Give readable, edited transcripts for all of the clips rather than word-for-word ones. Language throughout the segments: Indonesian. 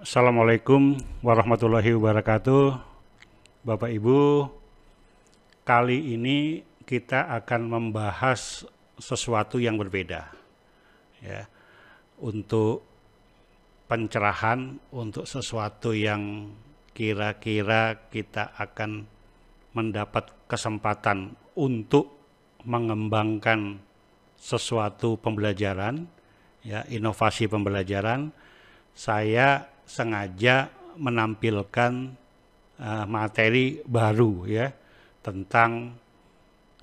Assalamualaikum warahmatullahi wabarakatuh. Bapak Ibu, kali ini kita akan membahas sesuatu yang berbeda, ya, untuk pencerahan, untuk sesuatu yang kira-kira kita akan mendapat kesempatan untuk mengembangkan sesuatu pembelajaran, ya, inovasi pembelajaran. Saya sengaja menampilkan materi baru, ya, tentang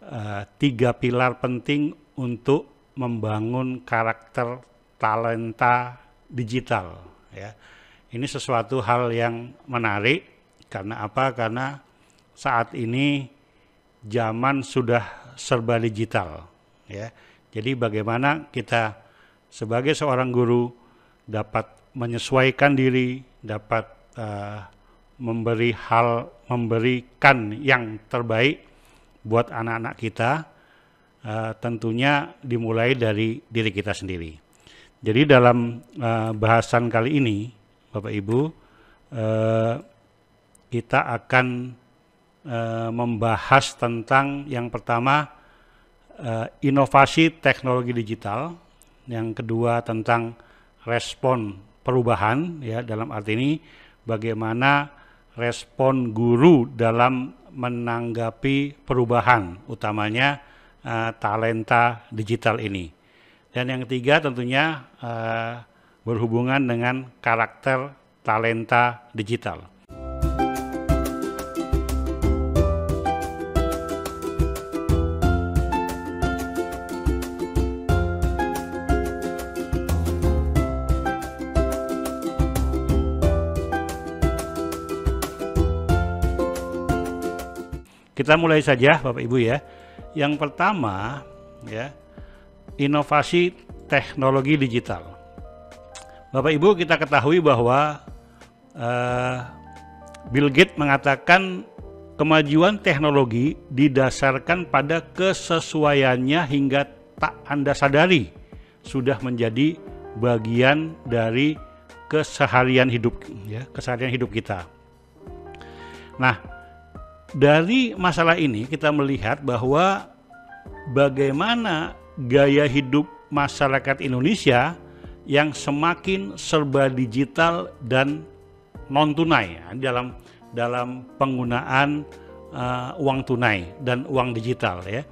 3 pilar penting untuk membangun karakter talenta digital, ya. Ini sesuatu hal yang menarik karena apa? Karena saat ini zaman sudah serba digital, ya. Jadi bagaimana kita sebagai seorang guru dapat menyesuaikan diri, dapat memberikan yang terbaik buat anak-anak kita, tentunya dimulai dari diri kita sendiri. Jadi dalam bahasan kali ini, Bapak Ibu, kita akan membahas tentang yang pertama inovasi teknologi digital, yang kedua tentang respon perubahan, ya, dalam arti ini bagaimana respon guru dalam menanggapi perubahan, utamanya talenta digital ini. Dan yang ketiga tentunya berhubungan dengan karakter talenta digital. Kita mulai saja Bapak Ibu, ya. Yang pertama, ya, inovasi teknologi digital. Bapak Ibu, kita ketahui bahwa Bill Gates mengatakan kemajuan teknologi didasarkan pada kesesuaiannya hingga tak Anda sadari sudah menjadi bagian dari keseharian hidup, ya, keseharian hidup kita. Nah, dari masalah ini kita melihat bahwa bagaimana gaya hidup masyarakat Indonesia yang semakin serba digital dan non tunai, ya, dalam penggunaan uang tunai dan uang digital, ya.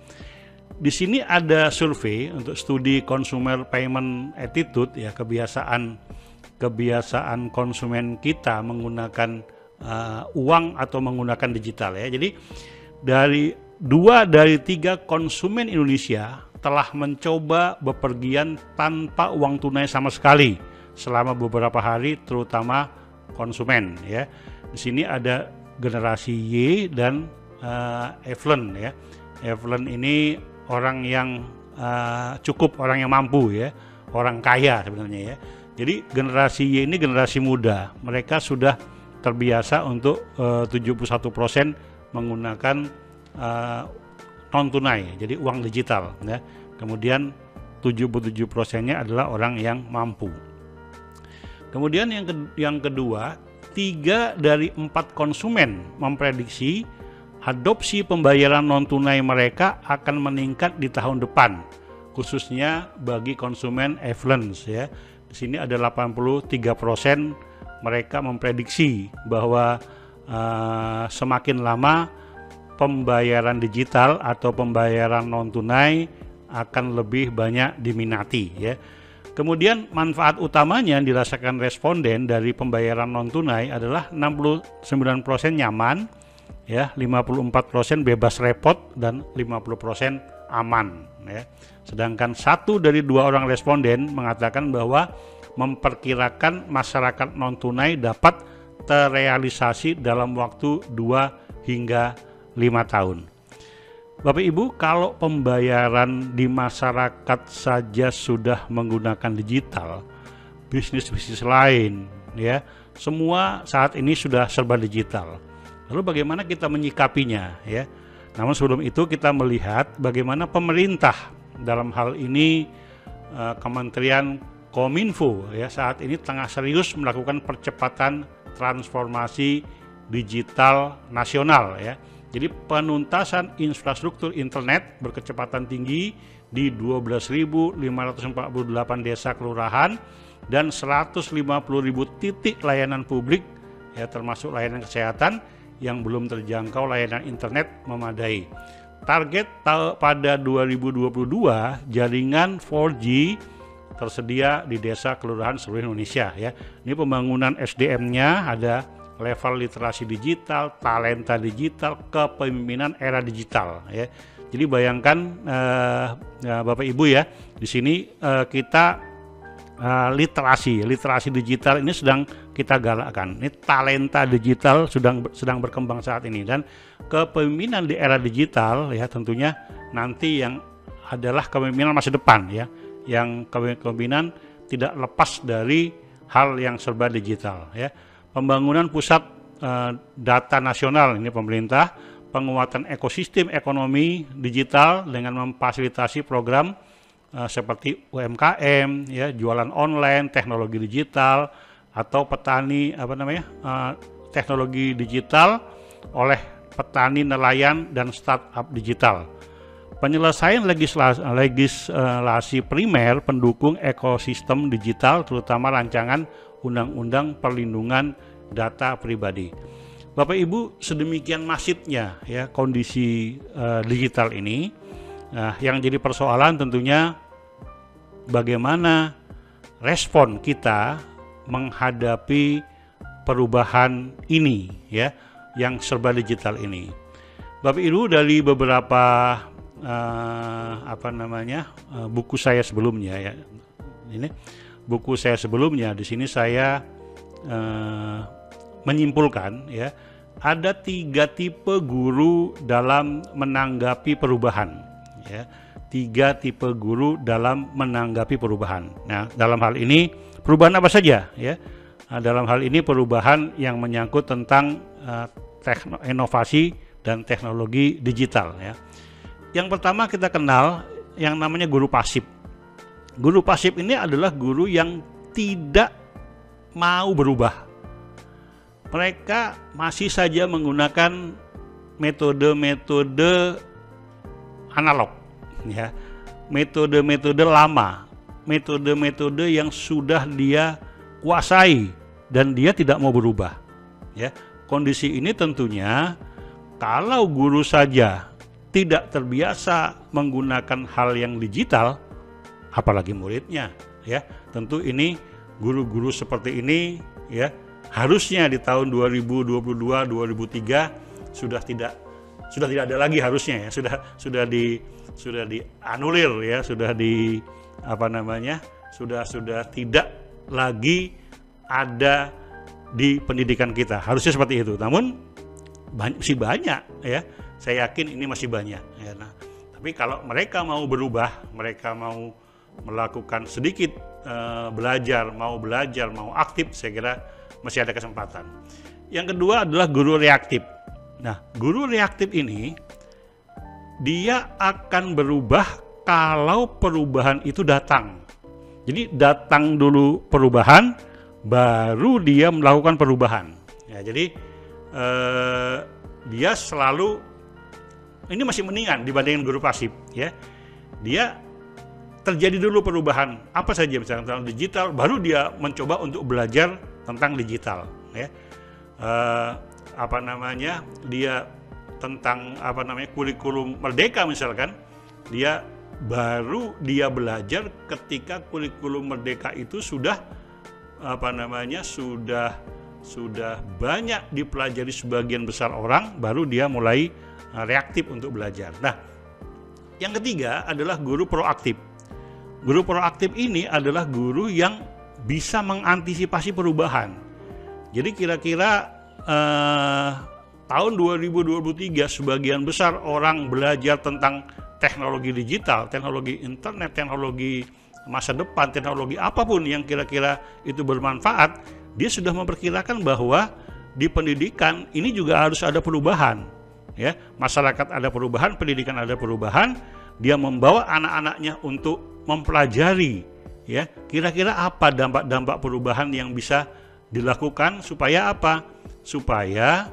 Di sini ada survei untuk studi consumer payment attitude, ya, kebiasaan konsumen kita menggunakan uang atau menggunakan digital, ya. Jadi dari 2 dari 3 konsumen Indonesia telah mencoba bepergian tanpa uang tunai sama sekali selama beberapa hari, terutama konsumen, ya. Di sini ada generasi Y dan affluent, ya. Affluent ini orang yang cukup, orang yang mampu, ya, orang kaya sebenarnya, ya. Jadi generasi Y ini generasi muda, mereka sudah terbiasa untuk 71% menggunakan non tunai, jadi uang digital, ya. Kemudian 77%-nya adalah orang yang mampu. Kemudian yang kedua, 3 dari 4 konsumen memprediksi adopsi pembayaran non tunai mereka akan meningkat di tahun depan, khususnya bagi konsumen affluent, ya. Di sini ada 83% mereka memprediksi bahwa semakin lama pembayaran digital atau pembayaran non tunai akan lebih banyak diminati, ya. Kemudian manfaat utamanya yang dirasakan responden dari pembayaran non tunai adalah 69% nyaman, ya, 54% bebas repot dan 50% aman, ya. Sedangkan 1 dari 2 orang responden mengatakan bahwa memperkirakan masyarakat non-tunai dapat terrealisasi dalam waktu 2 hingga 5 tahun. Bapak Ibu, kalau pembayaran di masyarakat saja sudah menggunakan digital, bisnis-bisnis lain, ya, semua saat ini sudah serba digital. Lalu bagaimana kita menyikapinya, ya? Namun sebelum itu kita melihat bagaimana pemerintah, dalam hal ini Kementerian Kominfo ya saat ini tengah serius melakukan percepatan transformasi digital nasional ya. Jadi penuntasan infrastruktur internet berkecepatan tinggi di 12.548 desa kelurahan dan 150.000 titik layanan publik ya, termasuk layanan kesehatan yang belum terjangkau layanan internet memadai. Target pada 2022 jaringan 4G tersedia di desa kelurahan seluruh Indonesia ya. Ini pembangunan SDM-nya ada level literasi digital, talenta digital, kepemimpinan era digital ya. Jadi bayangkan Bapak Ibu ya, di sini kita literasi digital ini sedang kita galakkan. Ini talenta digital sedang berkembang saat ini, dan kepemimpinan di era digital ya tentunya nanti yang adalah kepemimpinan masa depan ya, yang kepemimpinan tidak lepas dari hal yang serba digital ya. Pembangunan pusat data nasional ini pemerintah, penguatan ekosistem ekonomi digital dengan memfasilitasi program seperti UMKM ya, jualan online, teknologi digital, atau petani teknologi digital oleh petani, nelayan, dan startup digital. Penyelesaian legislasi primer pendukung ekosistem digital, terutama rancangan Undang-Undang Perlindungan Data Pribadi. Bapak Ibu, sedemikian masifnya ya kondisi digital ini. Nah, yang jadi persoalan tentunya bagaimana respon kita menghadapi perubahan ini ya, yang serba digital ini. Bapak Ibu, dari beberapa buku saya sebelumnya ya, ini buku saya sebelumnya, di sini saya menyimpulkan ya, ada 3 tipe guru dalam menanggapi perubahan ya. 3 tipe guru dalam menanggapi perubahan. Nah, dalam hal ini perubahan apa saja ya? Dalam hal ini perubahan yang menyangkut tentang inovasi dan teknologi digital ya. Yang pertama kita kenal yang namanya guru pasif. Guru pasif ini adalah guru yang tidak mau berubah. Mereka masih saja menggunakan metode-metode analog ya, metode-metode lama, metode-metode yang sudah dia kuasai dan dia tidak mau berubah ya. Kondisi ini tentunya kalau guru saja tidak terbiasa menggunakan hal yang digital, apalagi muridnya ya. Tentu ini guru-guru seperti ini ya harusnya di tahun 2022 2003 sudah tidak ada lagi harusnya ya, sudah dianulir ya, sudah tidak lagi ada di pendidikan kita. Harusnya seperti itu. Namun masih banyak ya. Saya yakin ini masih banyak ya. Nah, tapi kalau mereka mau berubah, mereka mau melakukan sedikit belajar, mau aktif, saya kira masih ada kesempatan. Yang kedua adalah guru reaktif. Nah, guru reaktif ini dia akan berubah kalau perubahan itu datang. Jadi datang dulu perubahan, baru dia melakukan perubahan. Ya, jadi dia selalu ini masih mendingan dibandingkan guru pasif. Ya, dia terjadi dulu perubahan apa saja, misalnya tentang digital, baru dia mencoba untuk belajar tentang digital. Ya, dia tentang kurikulum merdeka misalkan, baru dia belajar ketika kurikulum merdeka itu sudah banyak dipelajari sebagian besar orang, baru dia mulai reaktif untuk belajar. Nah, yang ketiga adalah guru proaktif. Guru proaktif ini adalah guru yang bisa mengantisipasi perubahan. Jadi kira-kira tahun 2023 sebagian besar orang belajar tentang teknologi digital, teknologi internet, teknologi masa depan, teknologi apapun yang kira-kira itu bermanfaat, dia sudah memperkirakan bahwa di pendidikan ini juga harus ada perubahan. Ya, masyarakat ada perubahan, pendidikan ada perubahan, dia membawa anak-anaknya untuk mempelajari ya. Kira-kira apa dampak-dampak perubahan yang bisa dilakukan supaya apa? Supaya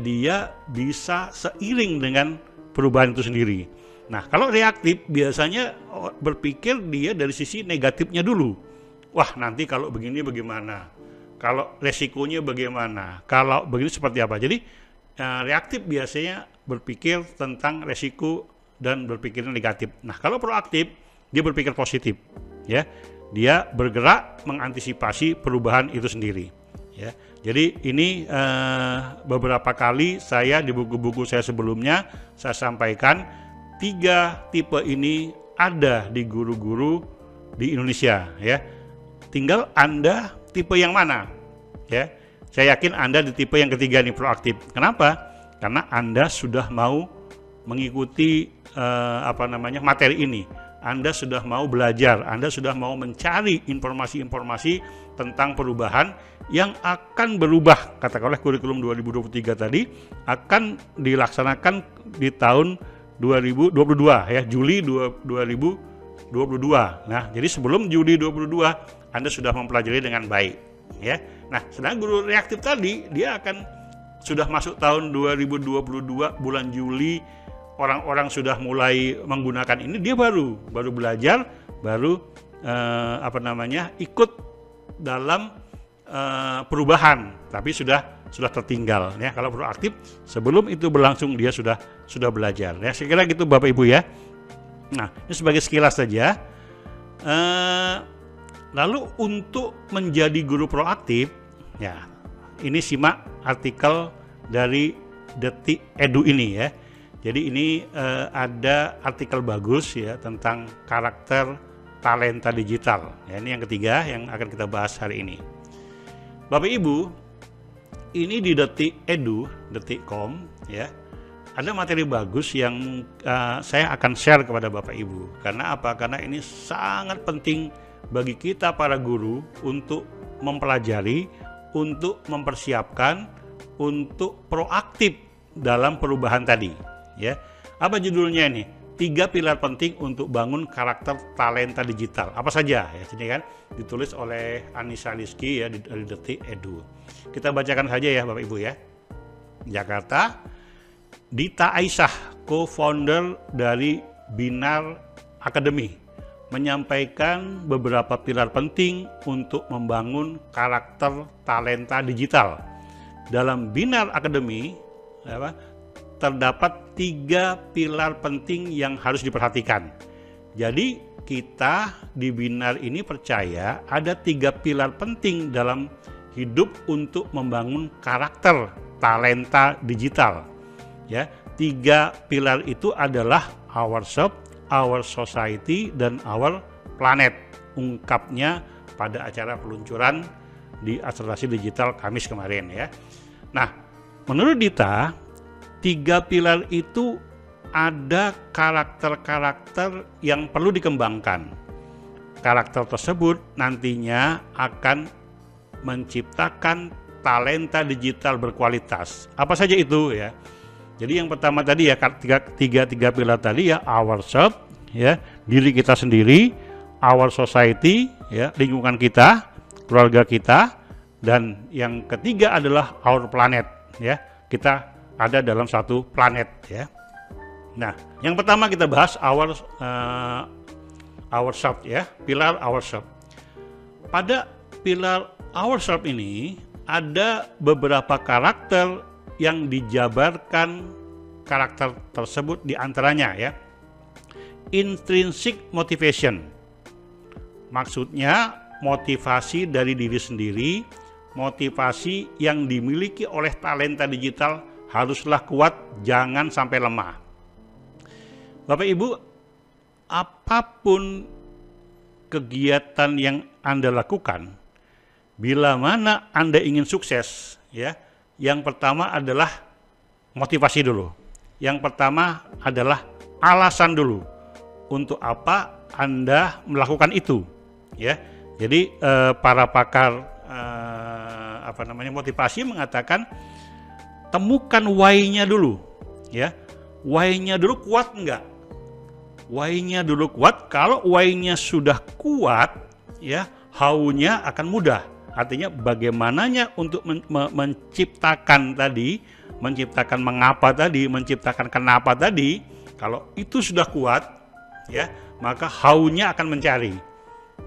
dia bisa seiring dengan perubahan itu sendiri. Nah, kalau reaktif biasanya berpikir dia dari sisi negatifnya dulu. Wah, nanti kalau begini bagaimana? Kalau resikonya bagaimana? Kalau begini seperti apa? Jadi reaktif biasanya berpikir tentang resiko dan berpikir negatif. Nah, kalau proaktif dia berpikir positif, ya. Dia bergerak mengantisipasi perubahan itu sendiri, ya. Jadi ini beberapa kali saya di buku-buku saya sebelumnya saya sampaikan 3 tipe ini ada di guru-guru di Indonesia, ya. Tinggal Anda tipe yang mana, ya. Saya yakin Anda di tipe yang ketiga nih, proaktif. Kenapa? Karena Anda sudah mau mengikuti materi ini. Anda sudah mau belajar, Anda sudah mau mencari informasi-informasi tentang perubahan yang akan berubah, katakanlah kurikulum 2023 tadi akan dilaksanakan di tahun 2022, ya, Juli 2022. Nah, jadi sebelum Juli 22 Anda sudah mempelajari dengan baik, ya. Nah, sedangkan guru reaktif tadi dia akan sudah masuk tahun 2022 bulan Juli, orang-orang sudah mulai menggunakan ini, dia baru belajar, baru ikut dalam perubahan, tapi sudah tertinggal, ya. Kalau proaktif sebelum itu berlangsung dia sudah belajar, ya. Saya kira gitu Bapak Ibu, ya. Nah, ini sebagai sekilas saja. Lalu untuk menjadi guru proaktif, ya, ini simak artikel dari Detik Edu ini, ya. Jadi ini ada artikel bagus, ya, tentang karakter talenta digital. Ya, ini yang ketiga yang akan kita bahas hari ini. Bapak Ibu, ini di Detik Edu, detik.com, ya, ada materi bagus yang saya akan share kepada Bapak Ibu. Karena apa? Karena ini sangat penting bagi kita para guru untuk mempelajari, untuk mempersiapkan, untuk proaktif dalam perubahan tadi, ya. Apa judulnya ini? 3 pilar penting untuk bangun karakter talenta digital. Apa saja, ya, sini kan ditulis oleh Anissa Rizky, ya, dari Detik Edu. Kita bacakan saja, ya Bapak Ibu, ya. Jakarta, Dita Aisyah, co-founder dari Binar Academy, menyampaikan beberapa pilar penting untuk membangun karakter talenta digital. Dalam Binar Academy, terdapat 3 pilar penting yang harus diperhatikan. Jadi kita di Binar ini percaya ada 3 pilar penting dalam hidup untuk membangun karakter talenta digital, ya. 3 pilar itu adalah ourselves, our society, dan our planet. Ungkapnya pada acara peluncuran di Akselerasi Digital Kamis kemarin, ya. Nah, menurut Dita, 3 pilar itu ada karakter-karakter yang perlu dikembangkan. Karakter tersebut nantinya akan menciptakan talenta digital berkualitas. Apa saja itu, ya? Jadi yang pertama tadi, ya, tiga pilar tadi, ya, ourselves, ya, diri kita sendiri, our society, ya, lingkungan kita, keluarga kita, dan yang ketiga adalah our planet, ya. Kita ada dalam satu planet, ya. Nah, yang pertama kita bahas ourselves, ya, pilar ourselves. Pada pilar ourselves ini ada beberapa karakter yang dijabarkan karakter tersebut, diantaranya, ya, intrinsic motivation. Maksudnya motivasi dari diri sendiri, motivasi yang dimiliki oleh talenta digital haruslah kuat, jangan sampai lemah. Bapak Ibu, apapun kegiatan yang Anda lakukan, bila mana Anda ingin sukses, ya, yang pertama adalah motivasi dulu. Yang pertama adalah alasan dulu untuk apa Anda melakukan itu, ya. Jadi para pakar motivasi mengatakan temukan why-nya dulu, ya. Why-nya dulu kuat enggak? why-nya dulu kuat. Kalau why-nya sudah kuat, ya, how-nya akan mudah. Artinya bagaimananya untuk menciptakan tadi, menciptakan mengapa tadi, menciptakan kenapa tadi. Kalau itu sudah kuat, ya, maka how-nya akan mencari.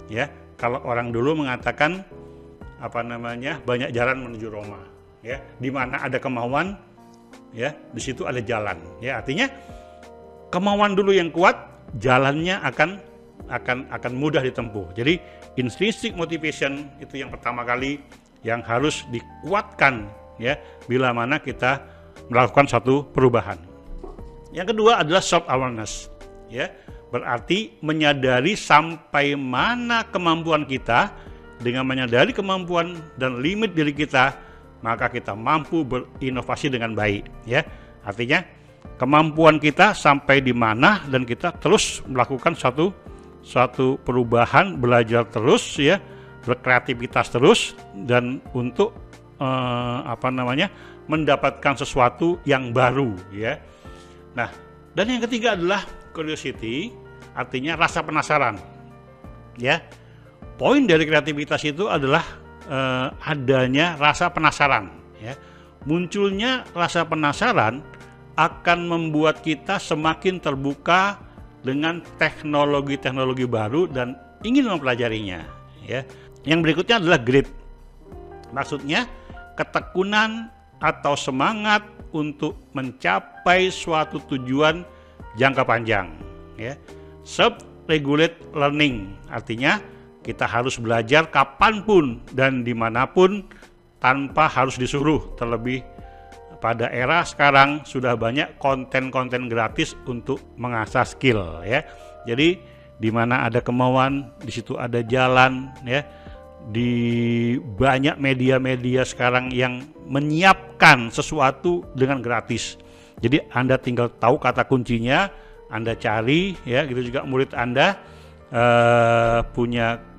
Ya, kalau orang dulu mengatakan banyak jalan menuju Roma. Ya, di mana ada kemauan, ya, di situ ada jalan. Ya, artinya kemauan dulu yang kuat, jalannya akan mudah ditempuh. Jadi intrinsic motivation itu yang pertama kali yang harus dikuatkan, ya, bila mana kita melakukan satu perubahan. Yang kedua adalah self awareness, ya, berarti menyadari sampai mana kemampuan kita. Dengan menyadari kemampuan dan limit diri kita, maka kita mampu berinovasi dengan baik, ya. Artinya kemampuan kita sampai di mana dan kita terus melakukan suatu perubahan, belajar terus, ya, berkreativitas terus, dan untuk mendapatkan sesuatu yang baru, ya. Nah, dan yang ketiga adalah curiosity, artinya rasa penasaran, ya. Poin dari kreativitas itu adalah adanya rasa penasaran, ya. Munculnya rasa penasaran akan membuat kita semakin terbuka dengan teknologi-teknologi baru dan ingin mempelajarinya, ya. Yang berikutnya adalah grit. Maksudnya ketekunan atau semangat untuk mencapai suatu tujuan jangka panjang, ya. Self-regulate learning, artinya kita harus belajar kapanpun dan dimanapun tanpa harus disuruh. Terlebih pada era sekarang sudah banyak konten-konten gratis untuk mengasah skill, ya. Jadi di mana ada kemauan, di situ ada jalan, ya. Di banyak media-media sekarang yang menyiapkan sesuatu dengan gratis. Jadi Anda tinggal tahu kata kuncinya, Anda cari, ya. Gitu juga murid Anda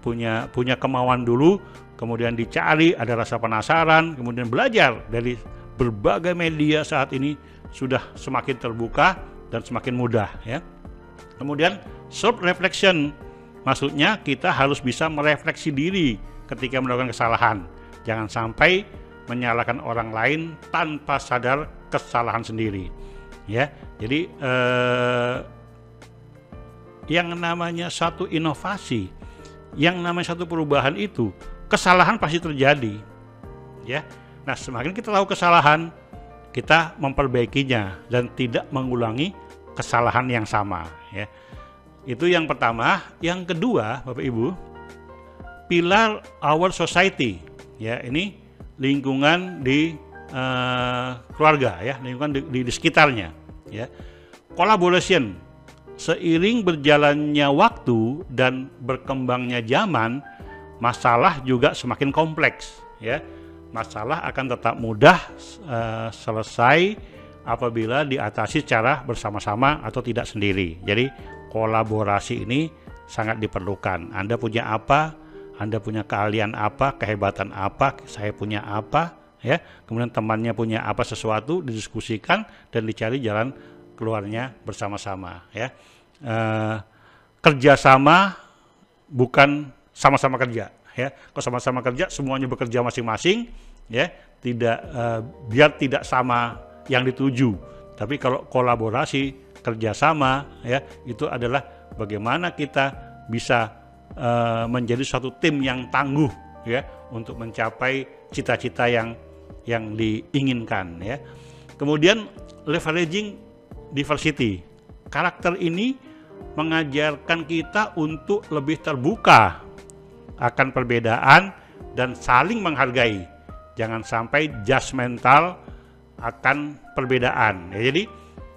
punya kemauan dulu, kemudian dicari, ada rasa penasaran, kemudian belajar dari berbagai media saat ini sudah semakin terbuka dan semakin mudah, ya. Kemudian self reflection, maksudnya kita harus bisa merefleksi diri ketika melakukan kesalahan. Jangan sampai menyalahkan orang lain tanpa sadar kesalahan sendiri, ya. Jadi yang namanya satu inovasi, yang namanya satu perubahan itu kesalahan pasti terjadi, ya. Nah, semakin kita tahu kesalahan, kita memperbaikinya dan tidak mengulangi kesalahan yang sama, ya. Itu yang pertama. Yang kedua, Bapak Ibu, pilar our society, ya, ini lingkungan di keluarga, ya, lingkungan di sekitarnya, ya. Collaboration. Seiring berjalannya waktu dan berkembangnya zaman, masalah juga semakin kompleks, ya. Masalah akan tetap mudah selesai apabila diatasi secara bersama-sama atau tidak sendiri. Jadi kolaborasi ini sangat diperlukan. Anda punya apa, Anda punya keahlian apa, kehebatan apa, saya punya apa, ya. Kemudian temannya punya apa sesuatu, didiskusikan dan dicari jalan keluarnya bersama-sama, ya. Kerjasama bukan sama-sama kerja, ya. Kalau sama-sama kerja semuanya bekerja masing-masing, ya, tidak biar tidak sama yang dituju. Tapi kalau kolaborasi, kerjasama, ya, itu adalah bagaimana kita bisa menjadi suatu tim yang tangguh, ya, untuk mencapai cita-cita yang diinginkan, ya. Kemudian leveraging diversity. Karakter ini mengajarkan kita untuk lebih terbuka akan perbedaan dan saling menghargai. Jangan sampai judgmental akan perbedaan. Ya, jadi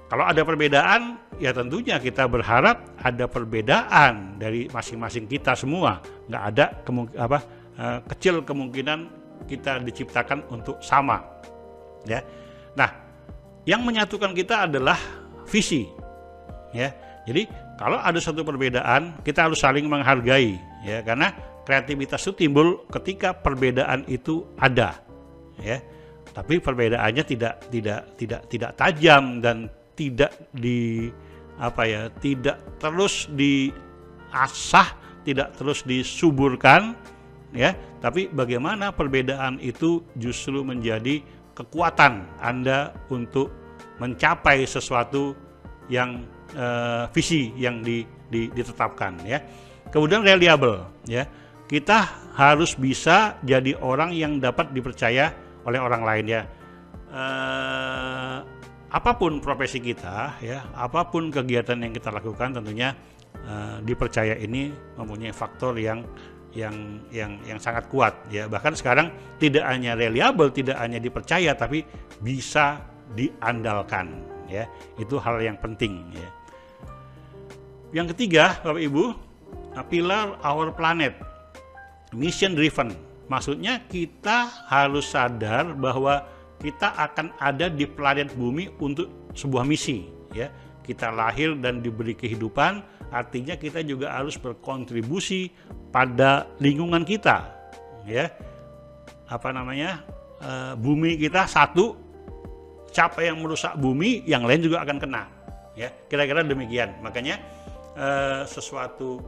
kalau ada perbedaan, ya tentunya kita berharap ada perbedaan dari masing-masing kita semua. Nggak ada kecil kemungkinan kita diciptakan untuk sama, ya. Nah, yang menyatukan kita adalah visi, ya. Jadi kalau ada satu perbedaan, kita harus saling menghargai, ya, karena kreativitas itu timbul ketika perbedaan itu ada, ya. Tapi perbedaannya tidak tajam dan tidak tidak terus diasah, tidak terus disuburkan, ya, tapi bagaimana perbedaan itu justru menjadi kekuatan Anda untuk mencapai sesuatu yang visi yang ditetapkan, ya. Kemudian reliable, ya. Kita harus bisa jadi orang yang dapat dipercaya oleh orang lain, ya. Apapun profesi kita, ya, apapun kegiatan yang kita lakukan, tentunya dipercaya ini mempunyai faktor yang sangat kuat, ya. Bahkan sekarang tidak hanya reliable, tidak hanya dipercaya, tapi bisa diandalkan, ya. Itu hal yang penting, ya. Yang ketiga, Bapak Ibu, pilar our planet, mission driven. Maksudnya kita harus sadar bahwa kita akan ada di planet bumi untuk sebuah misi, ya. Kita lahir dan diberi kehidupan, artinya kita juga harus berkontribusi pada lingkungan kita, ya. Bumi kita satu, siapa yang merusak bumi, yang lain juga akan kena, ya. Kira-kira demikian. Makanya sesuatu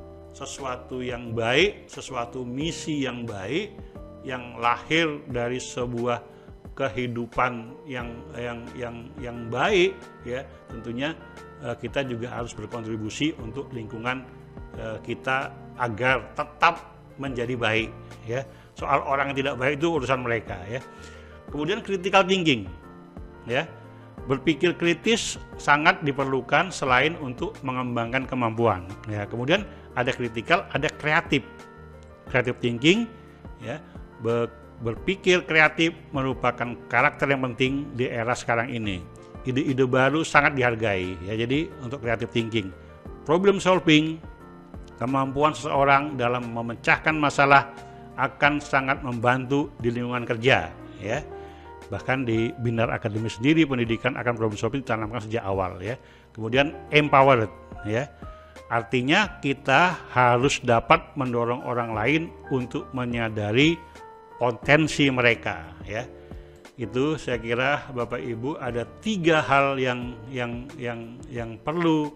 yang baik, sesuatu misi yang baik, yang lahir dari sebuah kehidupan yang baik, ya, tentunya kita juga harus berkontribusi untuk lingkungan kita agar tetap menjadi baik, ya. Soal orang yang tidak baik itu urusan mereka, ya. Kemudian critical thinking, ya. Berpikir kritis sangat diperlukan selain untuk mengembangkan kemampuan, ya. Kemudian ada kritikal, ada kreatif. Creative thinking, ya. Berpikir kreatif merupakan karakter yang penting di era sekarang ini. Ide-ide baru sangat dihargai, ya. Jadi untuk creative thinking, problem solving, kemampuan seseorang dalam memecahkan masalah akan sangat membantu di lingkungan kerja, ya. Bahkan di Bindar Akademi sendiri pendidikan akan problem solving ditanamkan sejak awal, ya. Kemudian empowered, ya. Artinya kita harus dapat mendorong orang lain untuk menyadari potensi mereka, ya. Itu saya kira Bapak Ibu ada 3 hal yang perlu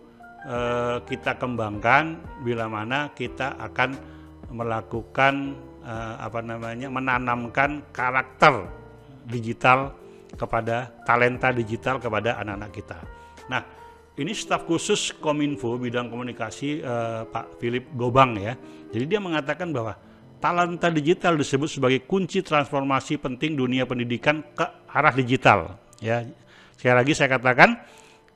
kita kembangkan bila mana kita akan melakukan menanamkan karakter digital kepada talenta digital kepada anak-anak kita. Nah, ini staf khusus Kominfo bidang komunikasi Pak Philip Gobang, ya. Jadi dia mengatakan bahwa talenta digital disebut sebagai kunci transformasi penting dunia pendidikan ke arah digital, ya. Sekali lagi saya katakan,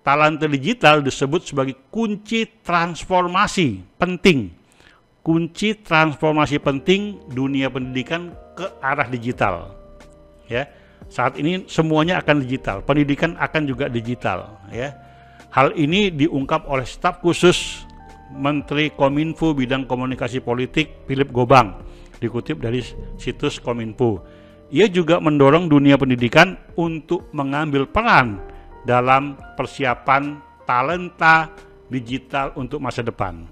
talenta digital disebut sebagai kunci transformasi penting, kunci transformasi penting dunia pendidikan ke arah digital, ya. Saat ini semuanya akan digital, pendidikan akan juga digital, ya. Hal ini diungkap oleh staf khusus Menteri Kominfo bidang komunikasi politik Philip Gobang, dikutip dari situs Kominfo. Ia juga mendorong dunia pendidikan untuk mengambil peran dalam persiapan talenta digital untuk masa depan.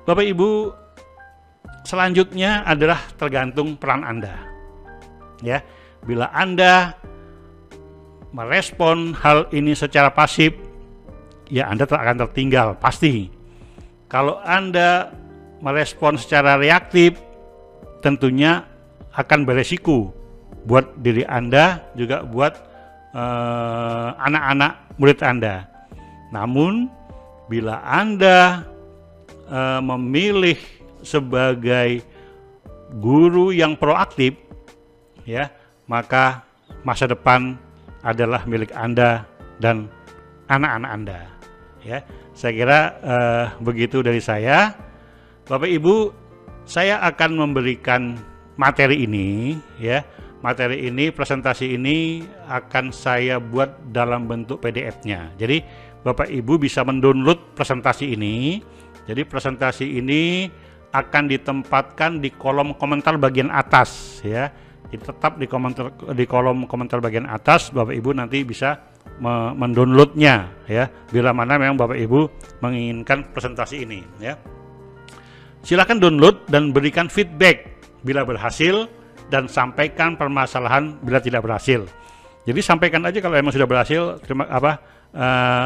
Bapak Ibu, selanjutnya adalah tergantung peran Anda, ya. Bila Anda merespon hal ini secara pasif, ya Anda akan tertinggal pasti. Kalau Anda merespon secara reaktif, tentunya akan beresiko buat diri Anda, juga buat anak-anak murid Anda. Namun bila Anda memilih sebagai guru yang proaktif, ya, maka masa depan adalah milik Anda dan anak-anak Anda, ya. Saya kira begitu dari saya. Bapak Ibu, saya akan memberikan materi ini, ya. Materi ini, presentasi ini akan saya buat dalam bentuk PDF-nya. Jadi Bapak Ibu bisa mendownload presentasi ini. Jadi presentasi ini akan ditempatkan di kolom komentar bagian atas, ya. Jadi tetap di kolom komentar bagian atas, Bapak Ibu nanti bisa mendownloadnya, ya. Bila mana memang Bapak Ibu menginginkan presentasi ini, ya. Silakan download dan berikan feedback bila berhasil, dan sampaikan permasalahan bila tidak berhasil. Jadi sampaikan aja kalau emang sudah berhasil,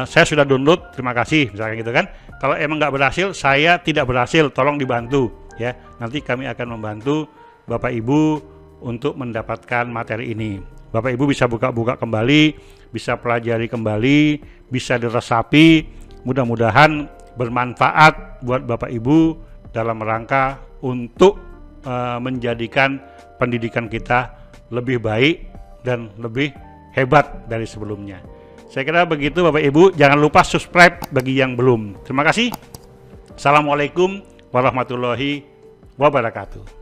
saya sudah download, terima kasih misalkan gitu kan. Kalau emang nggak berhasil, saya tidak berhasil, tolong dibantu ya. Nanti kami akan membantu Bapak Ibu untuk mendapatkan materi ini. Bapak Ibu bisa buka-buka kembali, bisa pelajari kembali, bisa diresapi. Mudah-mudahan bermanfaat buat Bapak Ibu dalam rangka untuk menjadikan pendidikan kita lebih baik dan lebih hebat dari sebelumnya. Saya kira begitu Bapak Ibu, jangan lupa subscribe bagi yang belum. Terima kasih. Assalamualaikum warahmatullahi wabarakatuh.